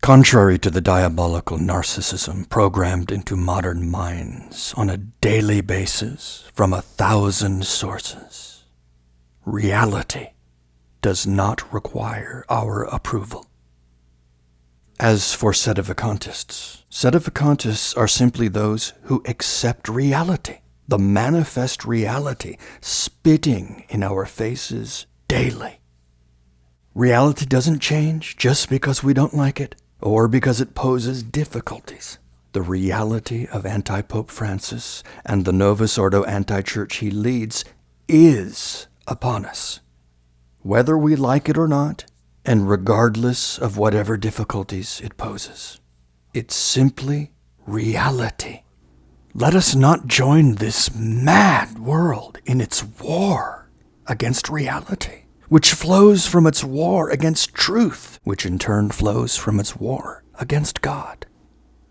Contrary to the diabolical narcissism programmed into modern minds on a daily basis from 1,000 sources, reality does not require our approval. As for Sedevacantists, Sedevacantists are simply those who accept reality, the manifest reality spitting in our faces daily. Reality doesn't change just because we don't like it or because it poses difficulties. The reality of Antipope Francis and the Novus Ordo Antichurch he leads is upon us, whether we like it or not, and regardless of whatever difficulties it poses. It's simply reality. Let us not join this mad world in its war against reality, which flows from its war against truth, which in turn flows from its war against God.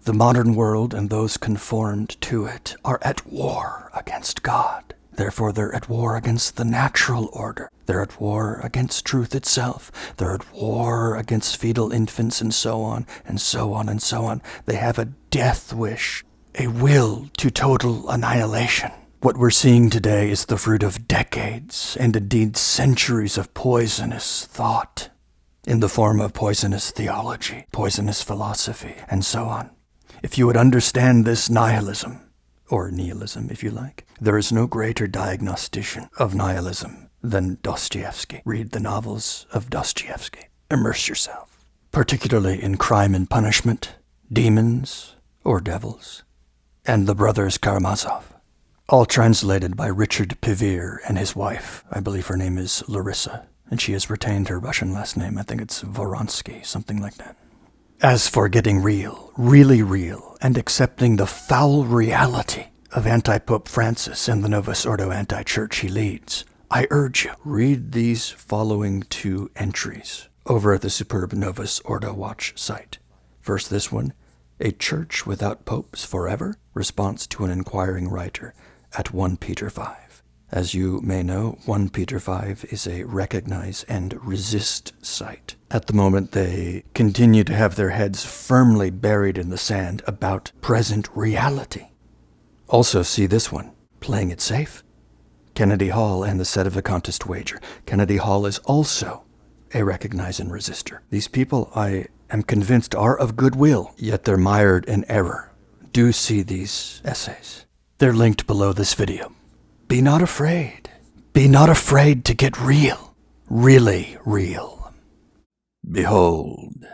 The modern world and those conformed to it are at war against God. Therefore, they're at war against the natural order. They're at war against truth itself. They're at war against fetal infants and so on, and so on, and so on. They have a death wish, a will to total annihilation. What we're seeing today is the fruit of decades and indeed centuries of poisonous thought in the form of poisonous theology, poisonous philosophy, and so on. If you would understand this nihilism, or nihilism if you like, there is no greater diagnostician of nihilism than Dostoevsky. Read the novels of Dostoevsky. Immerse yourself, particularly in Crime and Punishment, Demons or Devils, and The Brothers Karamazov. All translated by Richard Pivere and his wife. I believe her name is Larissa, and she has retained her Russian last name. I think it's Voronsky, something like that. As for getting real, really real, and accepting the foul reality of Antipope Francis and the Novus Ordo Antichurch he leads, I urge you, read these following 2 entries over at the superb Novus Ordo Watch site. First, this one, A Church Without Popes Forever? Response to an inquiring writer at 1 Peter 5. As you may know, 1 Peter 5 is a recognize and resist site. At the moment, they continue to have their heads firmly buried in the sand about present reality. Also see this one, Playing It Safe. Kennedy Hall and the Sedevacantist Wager. Kennedy Hall is also a recognize and resistor. These people, I am convinced, are of goodwill, yet they're mired in error. Do see these essays. They're linked below this video. Be not afraid. Be not afraid to get real. Really real. Behold,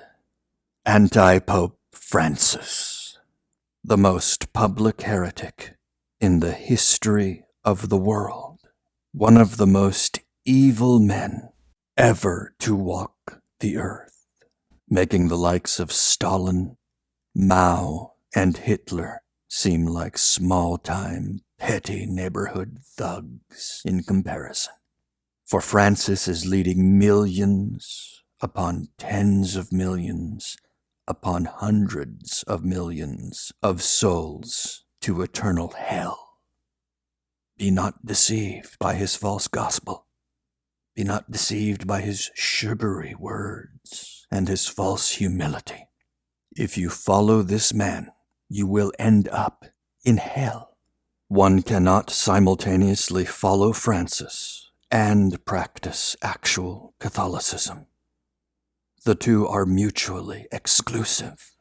Antipope Francis, the most public heretic in the history of the world, one of the most evil men ever to walk the earth, making the likes of Stalin, Mao, and Hitler seem like small-time, petty neighborhood thugs in comparison. For Francis is leading millions upon tens of millions upon hundreds of millions of souls to eternal hell. Be not deceived by his false gospel. Be not deceived by his sugary words and his false humility. If you follow this man, you will end up in hell. One cannot simultaneously follow Francis and practice actual Catholicism. The two are mutually exclusive.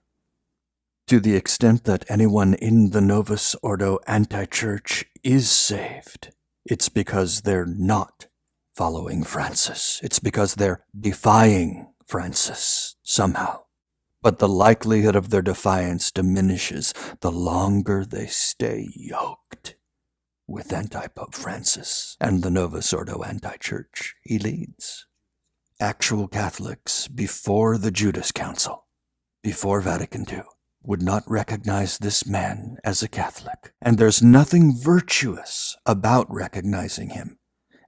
To the extent that anyone in the Novus Ordo Antichurch is saved, it's because they're not following Francis. It's because they're defying Francis somehow. But the likelihood of their defiance diminishes the longer they stay yoked with Antipope Francis and the Novus Ordo Antichurch he leads. Actual Catholics before the Judas Council, before Vatican II, would not recognize this man as a Catholic. And there's nothing virtuous about recognizing him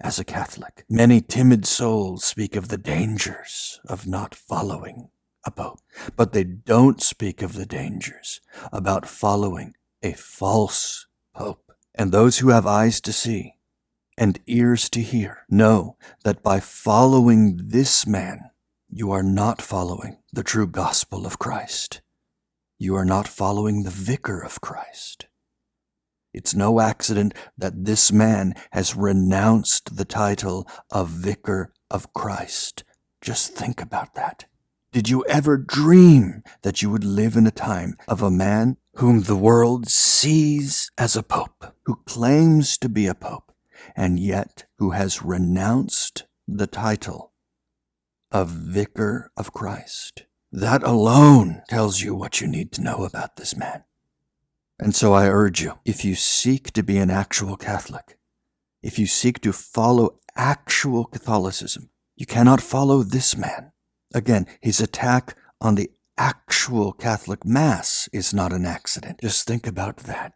as a Catholic. Many timid souls speak of the dangers of not following a pope, but they don't speak of the dangers about following a false pope. And those who have eyes to see and ears to hear know that by following this man, you are not following the true gospel of Christ. You are not following the vicar of Christ. It's no accident that this man has renounced the title of Vicar of Christ. Just think about that. Did you ever dream that you would live in a time of a man whom the world sees as a pope, who claims to be a pope, and yet who has renounced the title of Vicar of Christ? That alone tells you what you need to know about this man. And so I urge you, if you seek to be an actual Catholic, if you seek to follow actual Catholicism, you cannot follow this man. Again, his attack on the actual Catholic Mass is not an accident. Just think about that.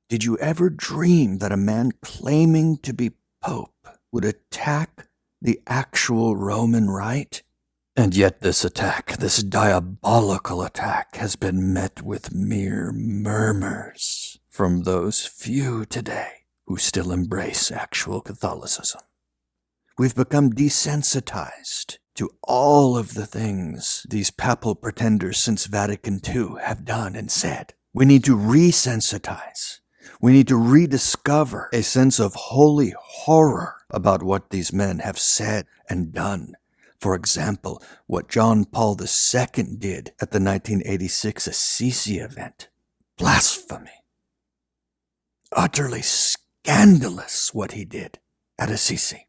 Did you ever dream that a man claiming to be Pope would attack the actual Roman Rite? And yet this attack, this diabolical attack, has been met with mere murmurs from those few today who still embrace actual Catholicism. We've become desensitized to all of the things these papal pretenders since Vatican II have done and said. We need to resensitize. We need to rediscover a sense of holy horror about what these men have said and done. For example, what John Paul II did at the 1986 Assisi event. Blasphemy. Utterly scandalous what he did at Assisi.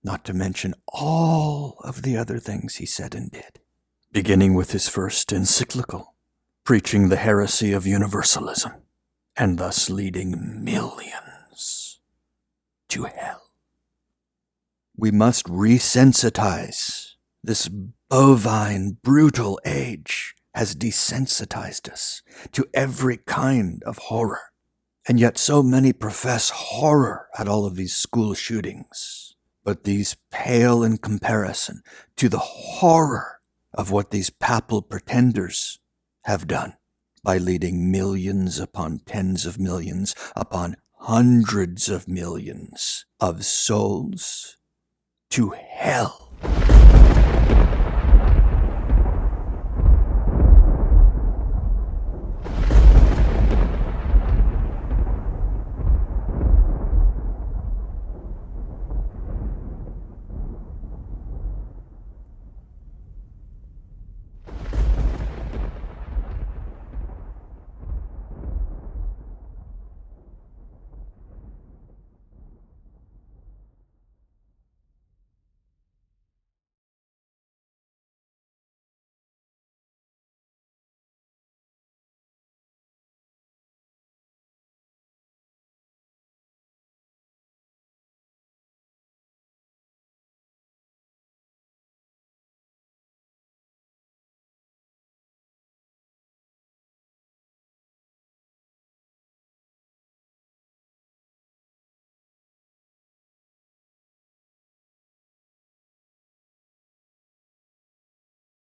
Not to mention all of the other things he said and did. Beginning with his first encyclical, preaching the heresy of universalism, and thus leading millions to hell. We must resensitize. This bovine, brutal age has desensitized us to every kind of horror. And yet so many profess horror at all of these school shootings. But these pale in comparison to the horror of what these papal pretenders have done by leading millions upon tens of millions upon hundreds of millions of souls to hell.